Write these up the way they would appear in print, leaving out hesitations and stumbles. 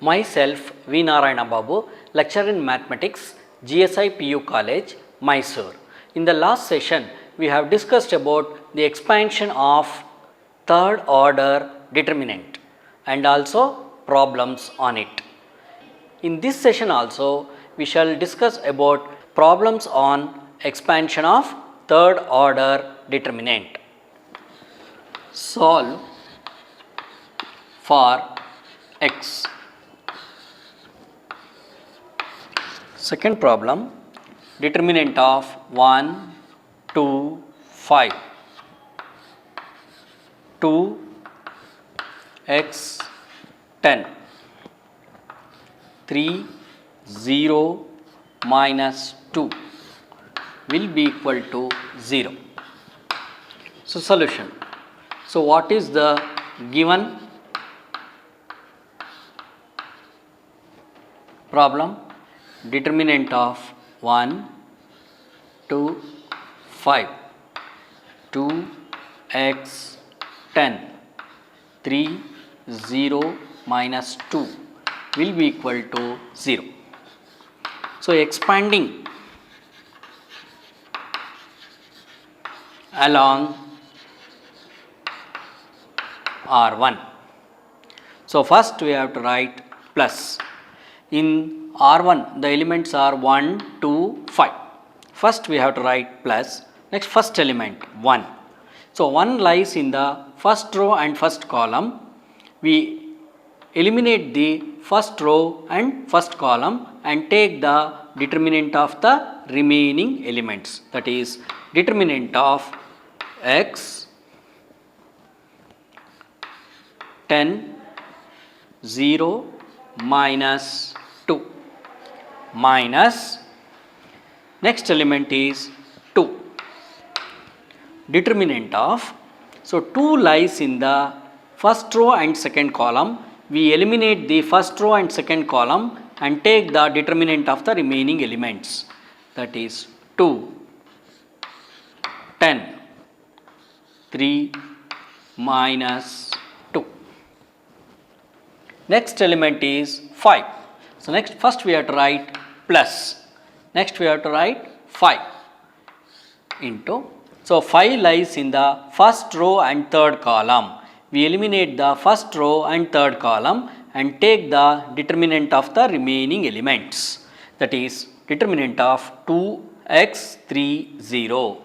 Myself, V. Narayana Babu, lecturer in mathematics, GSI PU College, Mysore. In the last session, we have discussed about the expansion of third order determinant and also problems on it. In this session also, we shall discuss about problems on expansion of third order determinant. Solve for x. Second problem, determinant of 1, 2, 5. 2 x 10, 3, 0 minus 2 will be equal to 0. So, solution. So, what is the given problem? Determinant of 1, 2, 5, 2 x 10, 3, 0 minus 2 will be equal to 0. So, expanding along R1. So, first we have to write plus. In R1 the elements are 1, 2, 5. First we have to write plus, next first element 1. So, 1 lies in the first row and first column. We eliminate the first row and first column and take the determinant of the remaining elements, that is determinant of x 10, 0 minus 2 minus next element is 2. Determinant of, so 2 lies in the first row and second column. We eliminate the first row and second column and take the determinant of the remaining elements, that is 2, 10, 3 minus 2. Next element is 5. So, next first we have to write plus, next we have to write 5 into, so 5 lies in the first row and third column. We eliminate the first row and third column and take the determinant of the remaining elements, that is determinant of 2x30,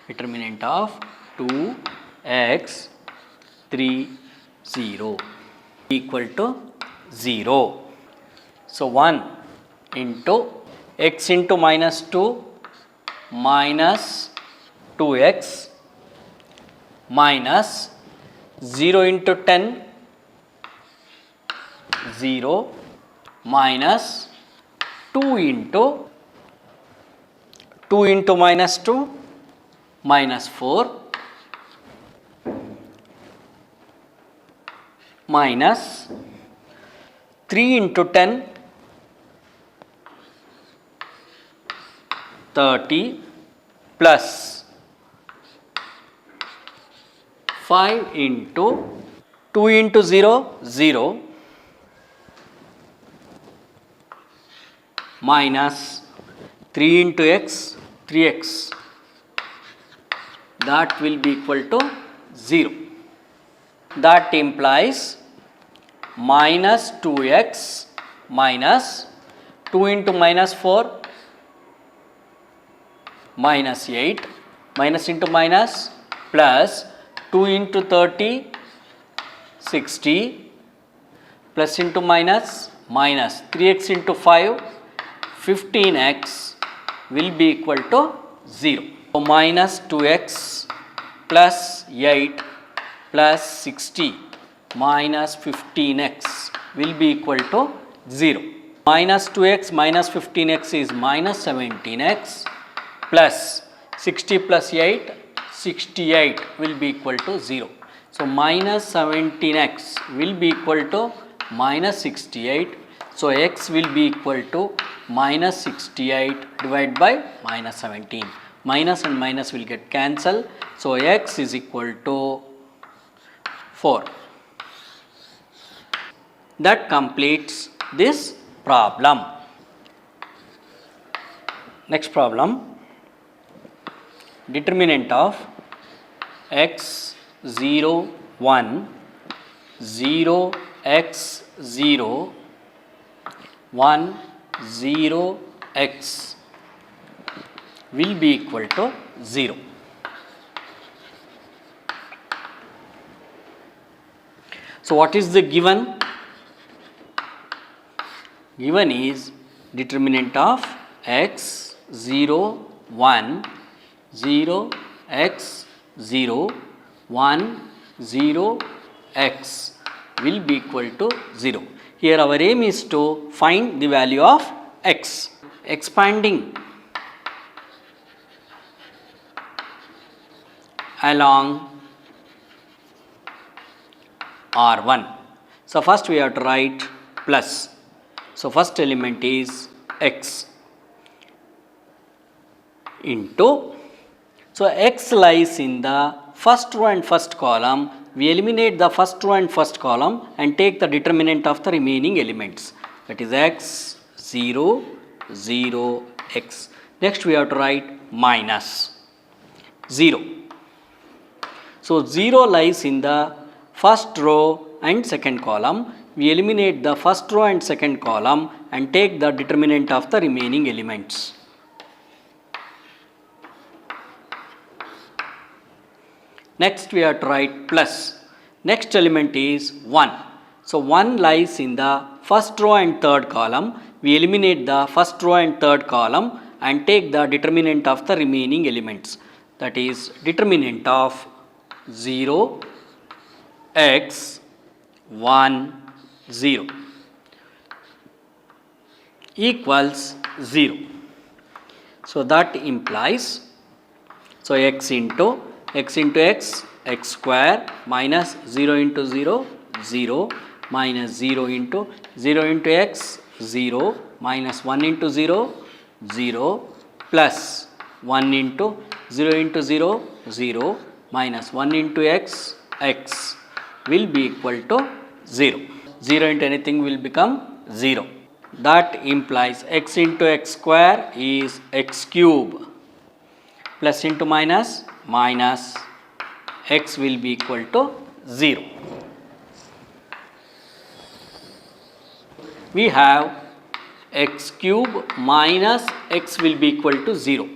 determinant of 2x30 equal to 0. So, 1 into x into minus 2 minus 2x minus 0 into 10, 0 minus 2 into minus 2 minus 4 minus 3 into 10, 30 plus 5 into 2 into 0, 0 minus 3 into x, 3x, that will be equal to 0. That implies minus 2x minus 2 into minus 4 minus 8 minus into minus plus 2 into 30 60 plus into minus minus 3x into 5 15x will be equal to 0. So, minus 2x plus 8 plus 60 minus 15x will be equal to 0. Minus 2x minus 15x is minus 17x plus 60 plus 8, 68 will be equal to 0. So, minus 17x will be equal to minus 68. So, x will be equal to minus 68 divided by minus 17. Minus and minus will get cancelled. So, x is equal to 4. That completes this problem. Next problem, determinant of x 0 1 0 x 0 1 0 x will be equal to 0. So what is the given? Given is determinant of x 0 1 0 x 0 1 0 x will be equal to 0. Here our aim is to find the value of x. Expanding along R1. So first we have to write plus. So first element is x into, so x lies in the first row and first column. We eliminate the first row and first column and take the determinant of the remaining elements, that is x 0 0 x. Next we have to write minus 0. So 0 lies in the first row and second column. We eliminate the first row and second column and take the determinant of the remaining elements. Next we have to write plus. Next element is 1. So 1 lies in the first row and third column. We eliminate the first row and third column and take the determinant of the remaining elements. That is determinant of 0 x 1 0 equals 0. So that implies, so x into x, x square minus 0 into 0, 0 minus 0 into x, 0 minus 1 into 0, 0 plus 1 into 0, 0 minus 1 into x, x will be equal to 0. 0 into anything will become 0. That implies x into x square is x cube, plus into minus, minus x will be equal to 0. We have x cube minus x will be equal to 0.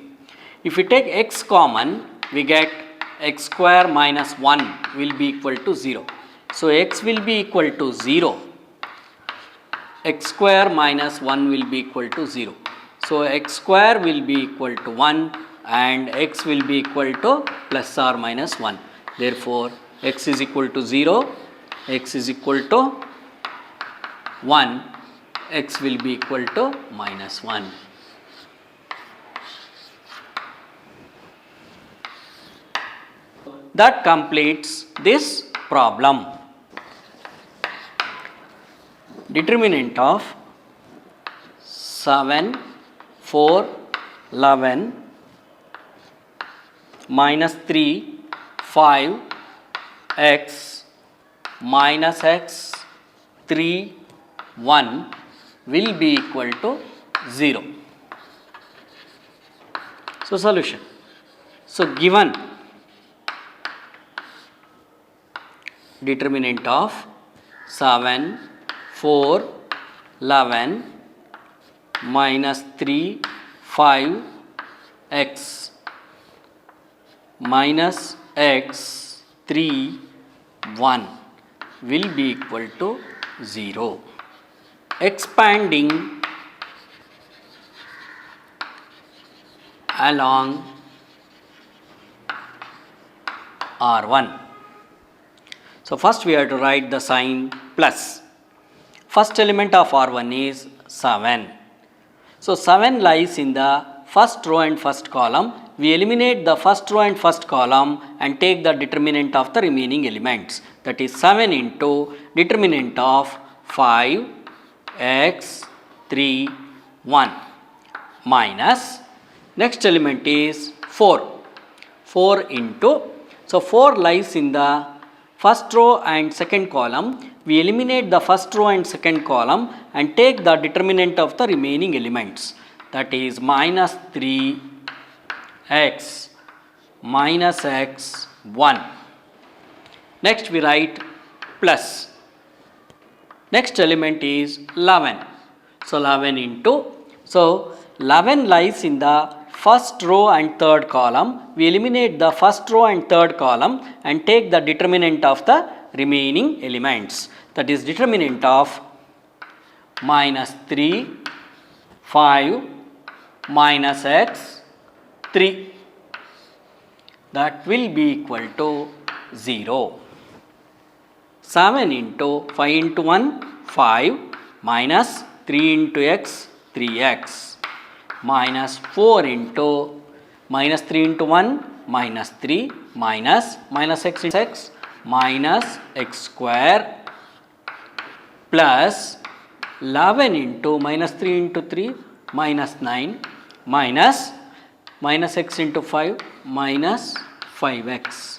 If we take x common, we get x square minus 1 will be equal to 0. So x will be equal to 0. X square minus 1 will be equal to 0. So x square will be equal to 1 and x will be equal to plus or minus 1. Therefore, x is equal to 0, x is equal to 1, x will be equal to minus 1. That completes this problem. Determinant of 7, 4, 11, minus 3, 5, x, minus x, 3, 1 will be equal to 0. So solution. So given determinant of 7, 4, 11, minus 3, 5, x, minus x, 3, 1 will be equal to 0. Expanding along R1. So first we have to write the sign plus. First element of R1 is 7. So 7 lies in the first row and first column. We eliminate the first row and first column and take the determinant of the remaining elements. That is 7 into determinant of 5, x, 3, 1 minus next element is 4. 4 into, so 4 lies in the first row and second column, we eliminate the first row and second column and take the determinant of the remaining elements, that is minus 3x minus x 1. Next we write plus. Next element is 11. So 11 into, so 11 lies in the first row and third column. We eliminate the first row and third column and take the determinant of the remaining elements, that is determinant of minus 3, 5, minus x 3, that will be equal to 0. 7 into 5 into 1, 5, minus 3 into x, 3x, minus 4 into minus 3 into 1, minus 3, minus x into x, minus x square, plus 11 into minus 3 into 3, minus 9, minus x into 5, minus 5x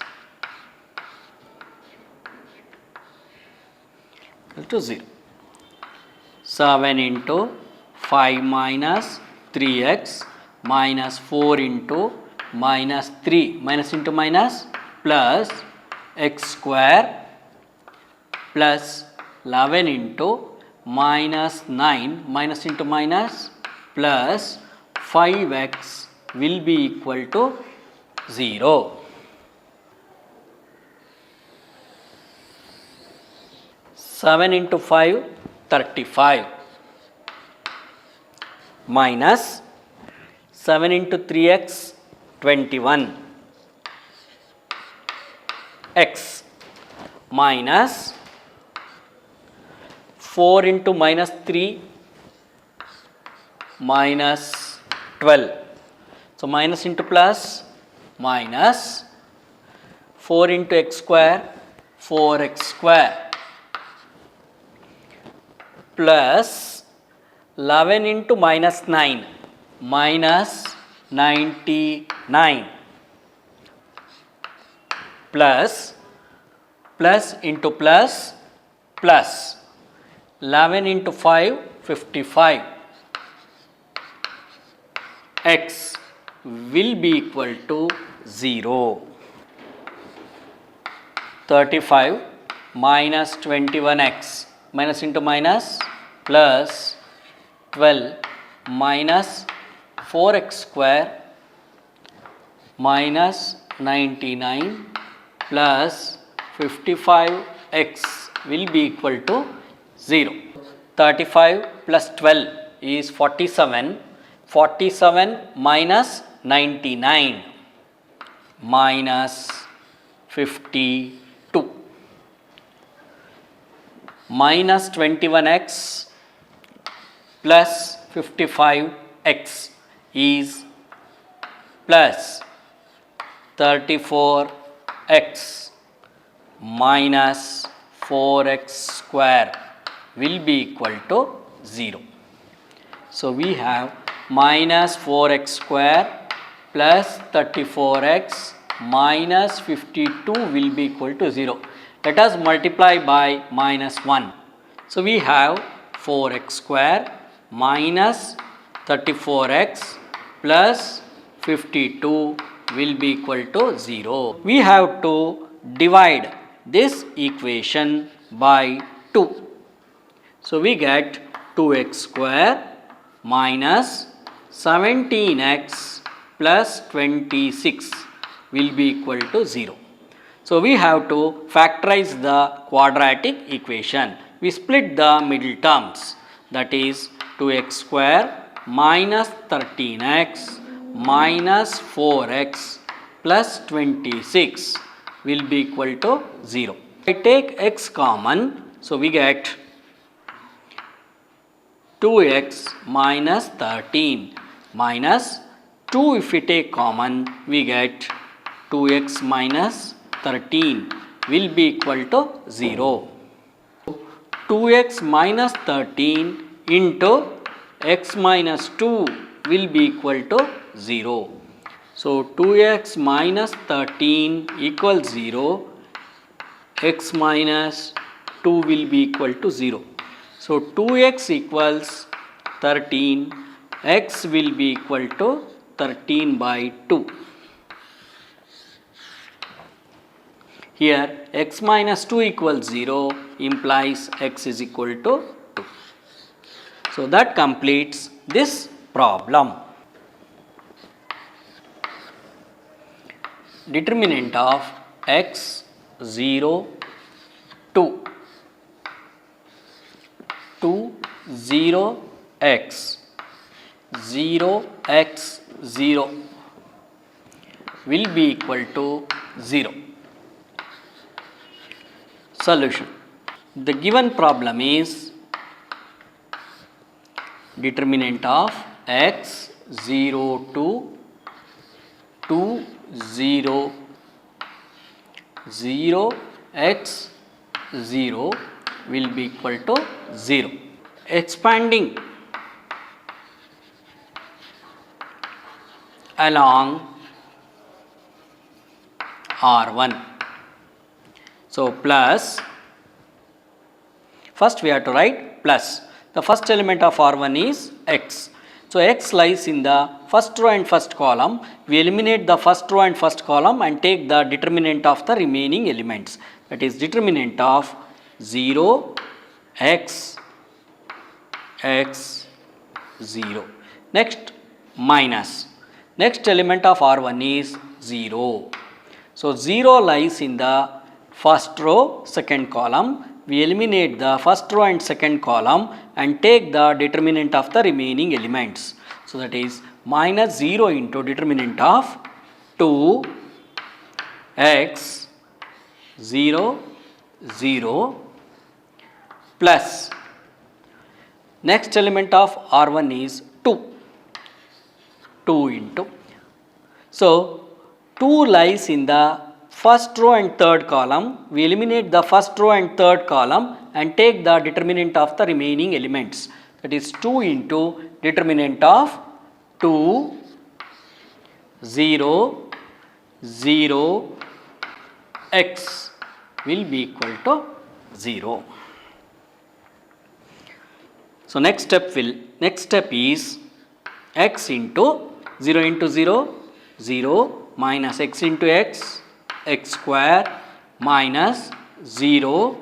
equal to 0. 7 into 5 minus 3x minus 4 into minus 3, minus into minus, plus x square, plus 11 into minus 9, minus into minus, plus 5x will be equal to 0. 7 into 5, 35, minus 7 into 3x, 21, x, minus 4 into minus 3, minus 12. So minus into plus, minus 4 into x square, 4x square, plus 11 into minus 9, minus 99, plus into plus, plus 11 into 5, 55, x will be equal to 0. 35 minus 21x, minus into minus, plus 12 minus 4x square, minus 99 plus 55x will be equal to 0. 35 plus 12 is 47. 47 minus 99 minus 52, minus 21x plus 55x is plus 34x minus 4x square will be equal to 0. So we have minus 4x square plus 34x minus 52 will be equal to 0. Let us multiply by minus 1. So we have 4x square minus 34x plus 52 will be equal to 0. We have to divide this equation by 2. So we get 2x square minus 17x plus 26 will be equal to 0. So we have to factorize the quadratic equation. We split the middle terms, that is 2x square minus 13x minus 4x plus 26 will be equal to 0. I take x common, so we get 2x minus 13 minus 2, if we take common we get 2x minus 13 will be equal to 0. 2x minus 13 into x minus 2 will be equal to 0. So 2x minus 13 equals 0, x minus 2 will be equal to 0. So 2x equals 13, x will be equal to 13 by 2. Here x minus 2 equals 0 implies x is equal to 2. So that completes this problem. Determinant of x 0 2 0 x 0 x 0 will be equal to 0. Solution. The given problem is determinant of x 0 to 2 0 0 x 0 will be equal to 0. Expanding along R1. So plus, first we have to write plus. The first element of R1 is x. So x lies in the first row and first column. We eliminate the first row and first column and take the determinant of the remaining elements. That is determinant of 0 x 0. Next minus. Next element of R1 is 0. So 0 lies in the first row, second column. We eliminate the first row and second column and take the determinant of the remaining elements. So that is minus 0 into determinant of 2 x 0 0 plus next element of R1 is 2 into. So 2 lies in the first row and third column. We eliminate the first row and third column and take the determinant of the remaining elements. That is 2 into determinant of 2 0 0 x will be equal to 0. So next step is x into 0 0 minus x into x square minus 0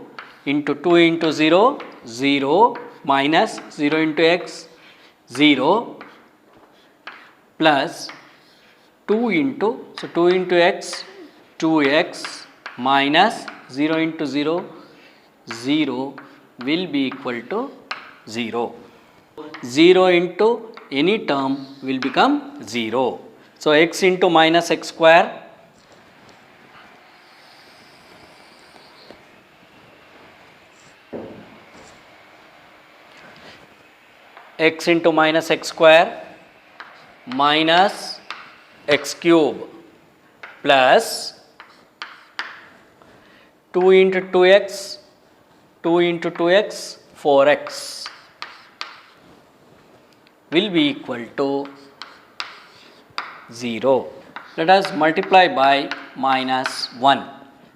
into 2 into 0 0 minus 0 into x 0 plus 2 into x 2x minus 0 into 0 0 will be equal to 0. 0 into any term will become 0. So x into minus x square x into minus x square minus x cube plus 2 into 2x 4x will be equal to 0. Let us multiply by minus 1.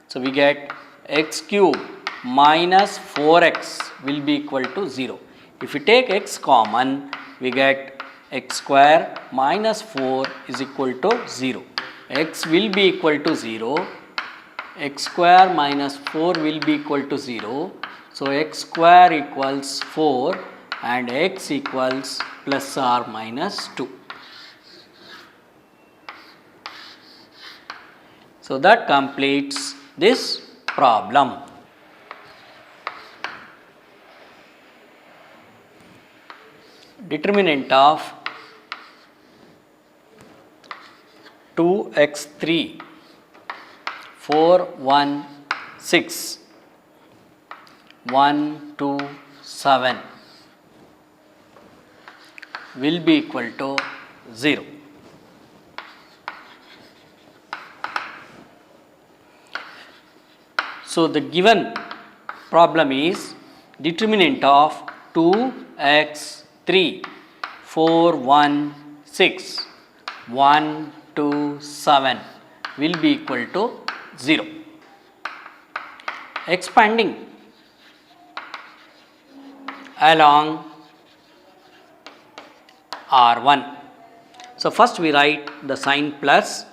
So we get x cube minus 4x will be equal to 0. If we take x common, we get x square minus 4 is equal to 0. X will be equal to 0. X square minus 4 will be equal to 0. So x square equals 4 and x equals plus or minus 2. So that completes this problem. Determinant of 2x3 416 127 will be equal to 0. So the given problem is determinant of 2x3 416 127 will be equal to 0. expanding along R1. So first we write the sign plus,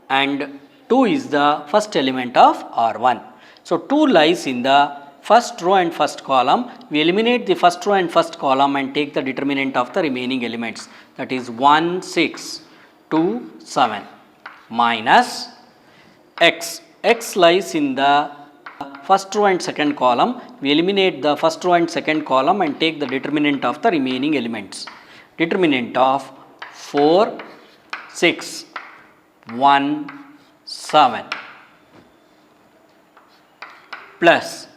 and 2 is the first element of R1. So 2 lies in the first row and first column. We eliminate the first row and first column and take the determinant of the remaining elements, that is 1, 6, 2, 7 minus x. X lies in the first row and second column. We eliminate the first row and second column and take the determinant of the remaining elements. Determinant of 4, 6, 1, 7 plus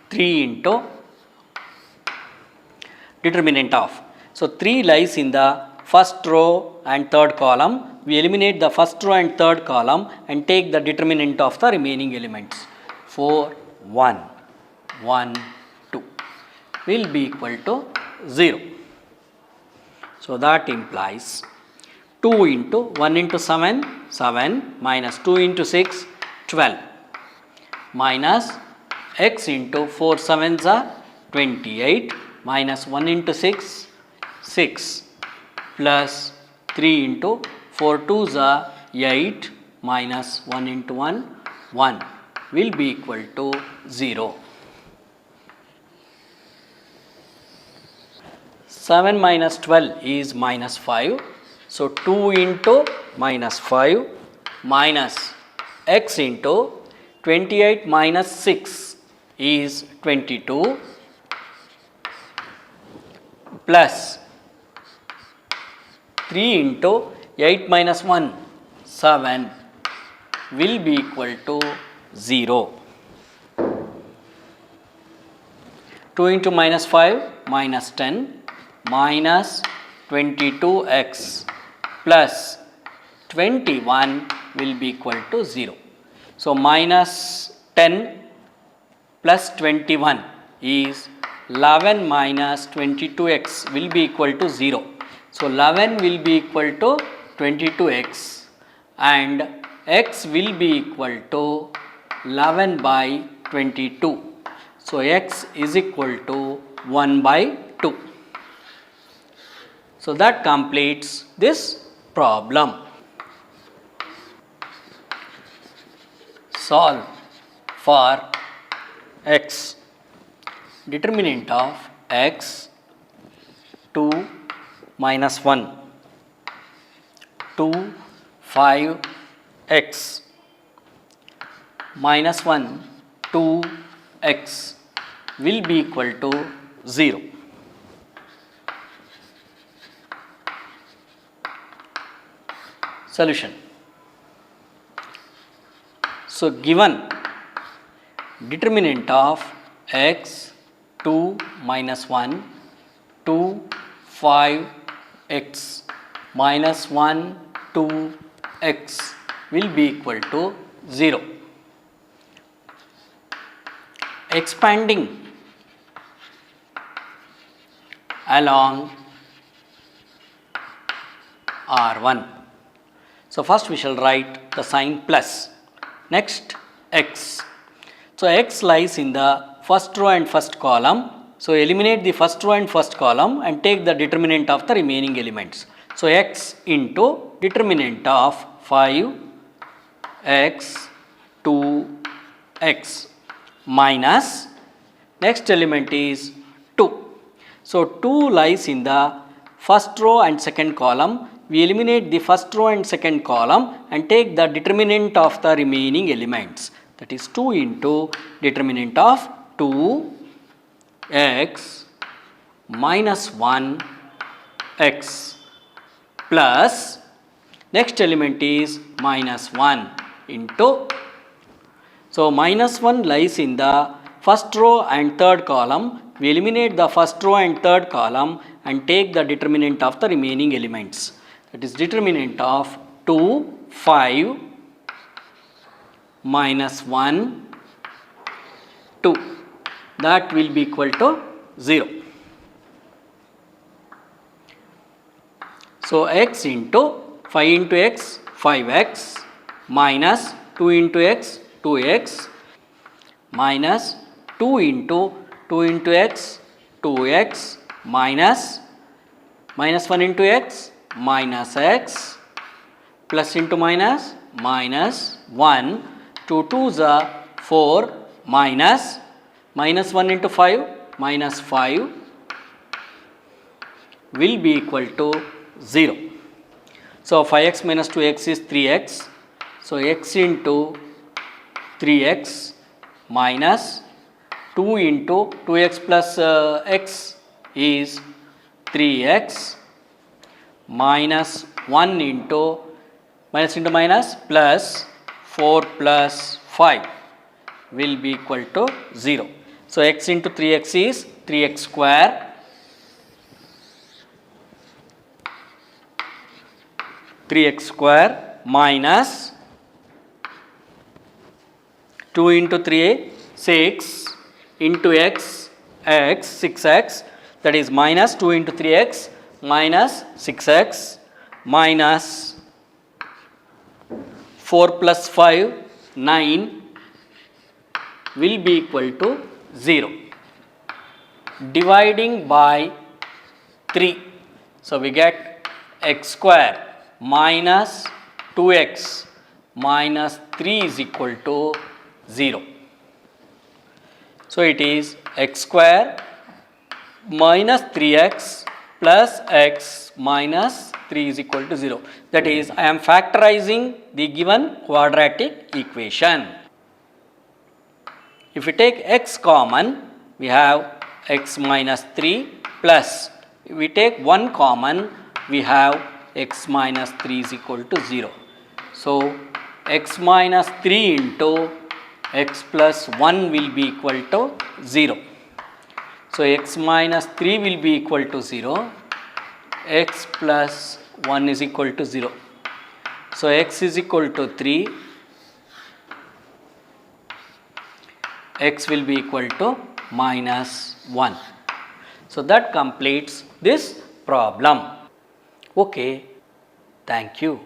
3 into determinant of. So 3 lies in the first row and third column. We eliminate the first row and third column and take the determinant of the remaining elements. 4, 1, 1, 2 will be equal to 0. So that implies 2 into 1 into 7, 7 minus 2 into 6, 12 minus x into 4 sevens are 28 minus 1 into 6, 6 plus 3 into 4 twos are 8 minus 1 into 1, 1 will be equal to 0. 7 minus 12 is minus 5. So 2 into minus 5 minus x into 28 minus 6 is 22 plus 3 into 8 minus 1, 7 will be equal to 0. 2 into minus 5 minus 10 minus 22x plus 21 will be equal to 0. So minus 10 plus 21 is 11 minus 22x will be equal to 0. So 11 will be equal to 22x and x will be equal to 11 by 22. So x is equal to 1 by 2. So that completes this problem. Solve for x. Determinant of x 2 minus 1, 2, 5 x minus 1, 2 x will be equal to 0. Solution. So given determinant of x 2 minus 1, 2, 5 x minus 1, 2 x will be equal to 0. Expanding along R1. So first we shall write the sign plus. Next x. So x lies in the first row and first column. So eliminate the first row and first column and take the determinant of the remaining elements. So x into determinant of 5 x 2 x minus next element is 2. So 2 lies in the first row and second column. We eliminate the first row and second column and take the determinant of the remaining elements, that is 2 into determinant of 2 x minus 1 x plus next element is minus 1 into. So minus 1 lies in the first row and third column. We eliminate the first row and third column and take the determinant of the remaining elements, that is determinant of 2, 5 minus 1, 2, that will be equal to 0. So x into 5 into x, 5x minus 2 into x, 2x minus 2 into x, 2x minus 1 into x, minus x, plus into minus 1, 2 2s are 4, minus 1 into 5, minus 5 will be equal to 0. So 5x minus 2x is 3x. So x into 3x minus 2 into 2x plus x is 3x minus 1 into minus plus 4 plus 5 will be equal to 0. So x into 3x is 3x square, 3x square minus 2 into 3, 6 into x, 6x, that is minus 2 into 3x minus 6x minus 4 plus 5, 9 will be equal to 0. Dividing by 3. So we get x square minus 2x minus 3 is equal to 0. So it is x square minus 3x plus x minus 3 is equal to 0. That is, I am factorizing the given quadratic equation. If we take x common, we have x minus 3 plus, if we take 1 common, we have x minus 3 is equal to 0. So x minus 3 into x plus 1 will be equal to 0. So x minus 3 will be equal to 0, x plus 1 is equal to 0. So x is equal to 3, x will be equal to minus 1. So that completes this problem. Okay, thank you.